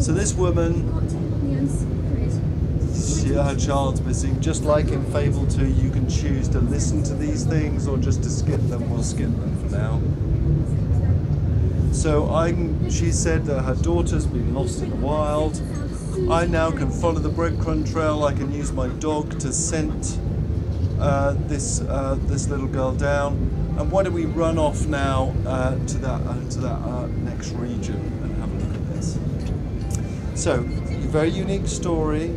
So this woman, her child's missing. Just like in Fable 2, you can choose to listen to these things or just to skip them. We'll skip them for now. So she said that her daughter's been lost in the wild. I now can follow the breadcrumb trail. I can use my dog to scent this little girl down. And why don't we run off now to that next region and have a look at this. So, very unique story,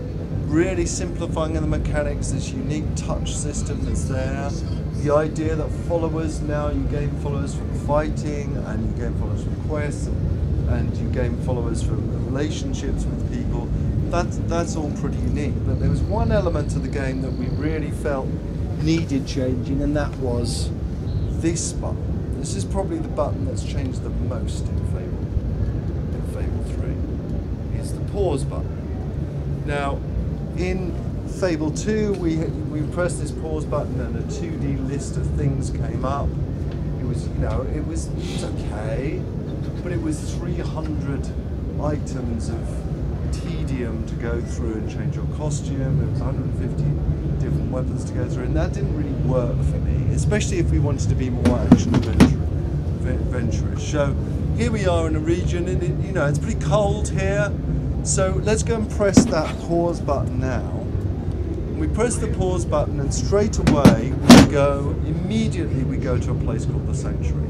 really simplifying the mechanics, this unique touch system that's there. The idea that followers, now you gain followers from fighting, and you gain followers from quests, and you gain followers from relationships with people. That's all pretty unique. But there was one element of the game that we really felt needed changing, and that was this button. This is probably the button that's changed the most in Fable 3. It's the pause button. Now, in Fable 2, we pressed this pause button and a 2D list of things came up. It was, it was okay, but it was 300 items of tedium to go through and change your costume. It was 150 different weapons to go through, and that didn't really work for me, especially if we wanted to be more action adventurous. So here we are in a region, and it's pretty cold here. So let's go and press that pause button now. We press the pause button, and straight away immediately we go to a place called the Sanctuary.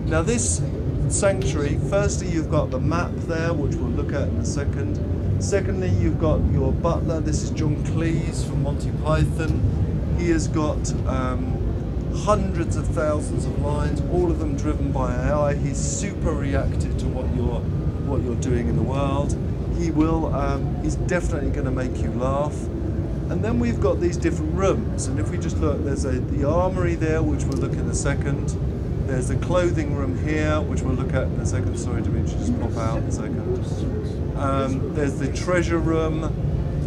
Now this Sanctuary, firstly you've got the map there, which we'll look at in a second. Secondly, you've got your butler. This is John Cleese from Monty Python. He has got hundreds of thousands of lines, all of them driven by AI. He's super reactive to what you're doing in the world. He's definitely going to make you laugh. And then we've got these different rooms, and if we just look, there's the armory there, which we'll look at in a second. There's the clothing room here, which we'll look at in a second. Sorry, Dimitri, just pop out in a second. There's the treasure room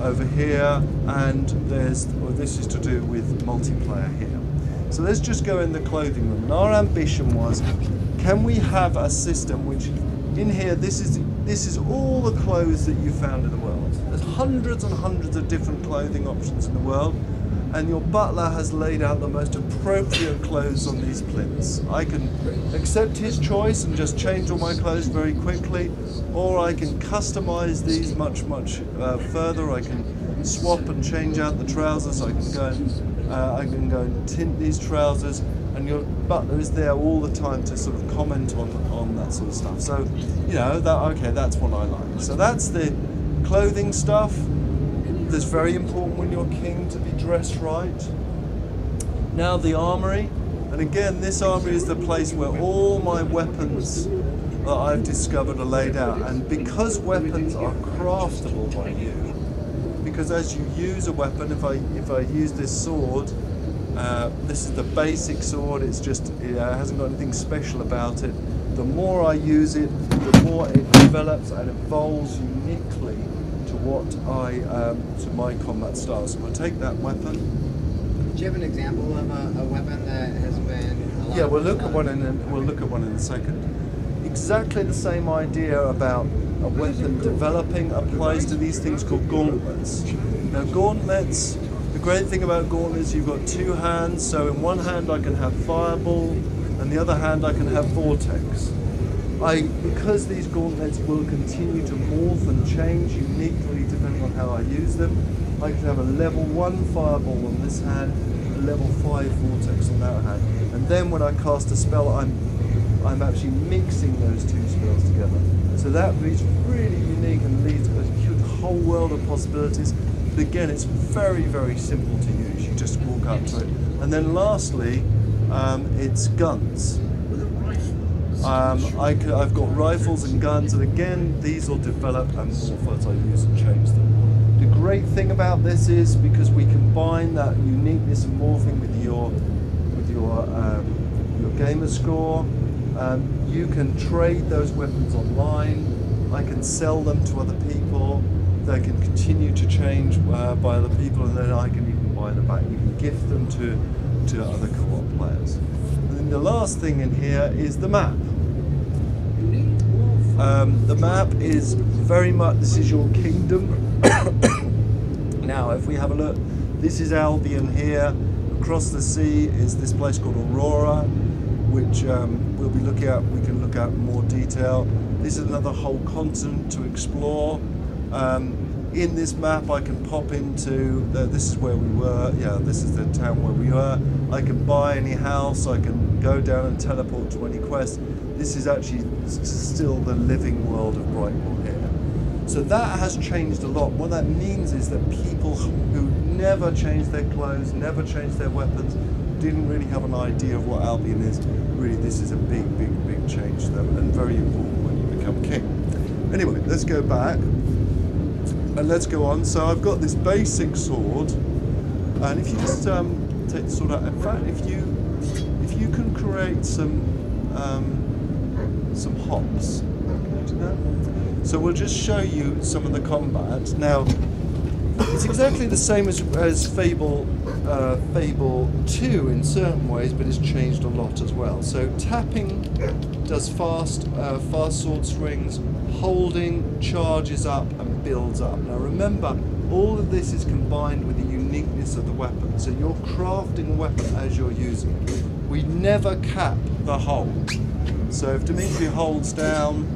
over here, and this is to do with multiplayer here. So let's just go in the clothing room. And our ambition was, can we have a system which, in here, this is all the clothes that you found in the world. There's hundreds and hundreds of different clothing options in the world, and your butler has laid out the most appropriate clothes on these plinths. I can accept his choice and just change all my clothes very quickly, or I can customize these much further. I can swap and change out the trousers. I can go and tint these trousers, and your butler is there all the time to sort of comment on that sort of stuff. So, that's what I like. So that's the clothing stuff. That's very important when you're king to be dressed right. Now the armory, and again this armory is the place where all my weapons that I've discovered are laid out, and because weapons are craftable by you, because as you use a weapon, if I use this sword, this is the basic sword, it hasn't got anything special about it. The more I use it, the more it develops and evolves uniquely to my combat style. So we'll take that weapon. Do you have an example of a weapon that has been? Yeah, we'll look at one in a second. Exactly the same idea about a weapon developing applies to these things called gauntlets. Now gauntlets, the great thing about gauntlets, you've got two hands. So in one hand I can have fireball, and the other hand I can have vortex. Because these gauntlets will continue to morph and change uniquely depending on how I use them, I can have a level 1 fireball on this hand, a level 5 vortex on that hand. And then when I cast a spell, I'm actually mixing those two spells together. So that is really unique and leads to a whole world of possibilities. But again, it's very, very simple to use. You just walk up to it. And then lastly, it's guns. I've got rifles and guns, and again, these will develop and morph as I use and change them. The great thing about this is because we combine that uniqueness and morphing with your gamer score, you can trade those weapons online. I can sell them to other people. They can continue to change by other people, and then I can even buy them back. You can gift them to other co-op players. And then the last thing in here is the map. The map is very much, this is your kingdom. Now, if we have a look, this is Albion here. Across the sea is this place called Aurora, which we'll be looking at. We can look at in more detail. This is another whole continent to explore. In this map, I can pop into, this is where we were, yeah, this is the town where we were. I can buy any house, I can go down and teleport to any quest. This is actually still the living world of Brightmoor here. So that has changed a lot. What that means is that people who never changed their clothes, never changed their weapons, didn't really have an idea of what Albion is. Really, this is a big, big, big change to them, and very important when you become king. Anyway, let's go back. And let's go on. So I've got this basic sword, and if you just take the sword out, in fact, if you can create some hops, can you do that? So we'll just show you some of the combat. Now, it's exactly the same as Fable 2 in certain ways, but it's changed a lot as well. So tapping does fast sword swings, holding charges up and builds up. Now remember, all of this is combined with the uniqueness of the weapon. So you're crafting a weapon as you're using it. We never cap the hold. So if Dimitri holds down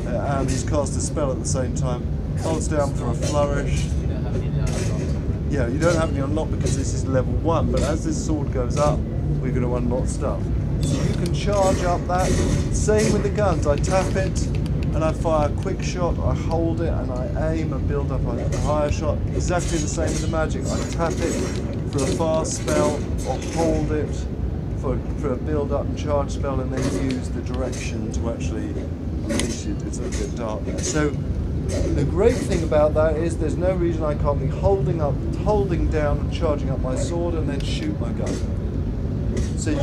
and he's cast a spell at the same time, holds down for a flourish. Yeah, you don't have any unlock because this is level 1, but as this sword goes up, we're going to unlock stuff. So you can charge up that. Same with the guns. I tap it and I fire a quick shot, I hold it and I aim and build up a higher shot. Exactly the same with the magic. I tap it for a fast spell or hold it for a build up and charge spell, and then use the direction to actually unleash it. It's a bit dark there. So the great thing about that is there's no reason I can't be holding down and charging up my sword and then shoot my gun. So you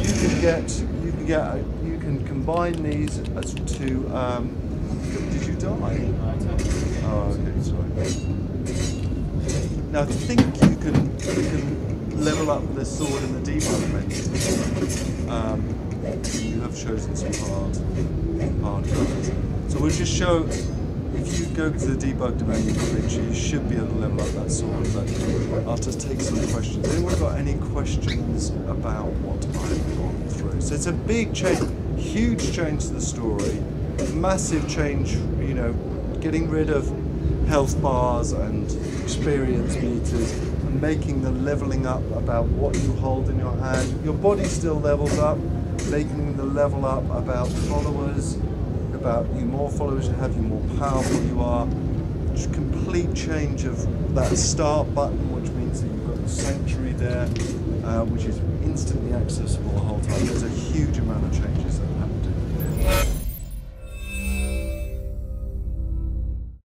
can combine these as to did you die? Oh, okay, sorry. Now I think you can level up the sword in the debug menu. You have chosen some hard guns. So we'll just show. If you go to the debug menu, you should be able to level up that sword. But I'll just take some questions. Anyone got any questions about what I've gone through? So it's a big change, huge change to the story, massive change. You know, getting rid of health bars and experience meters, and making the leveling up about what you hold in your hand. Your body still levels up, making the level up about followers. About you more followers you have, you more powerful you are. Just complete change of that start button, which means that you've got the sanctuary there, which is instantly accessible the whole time.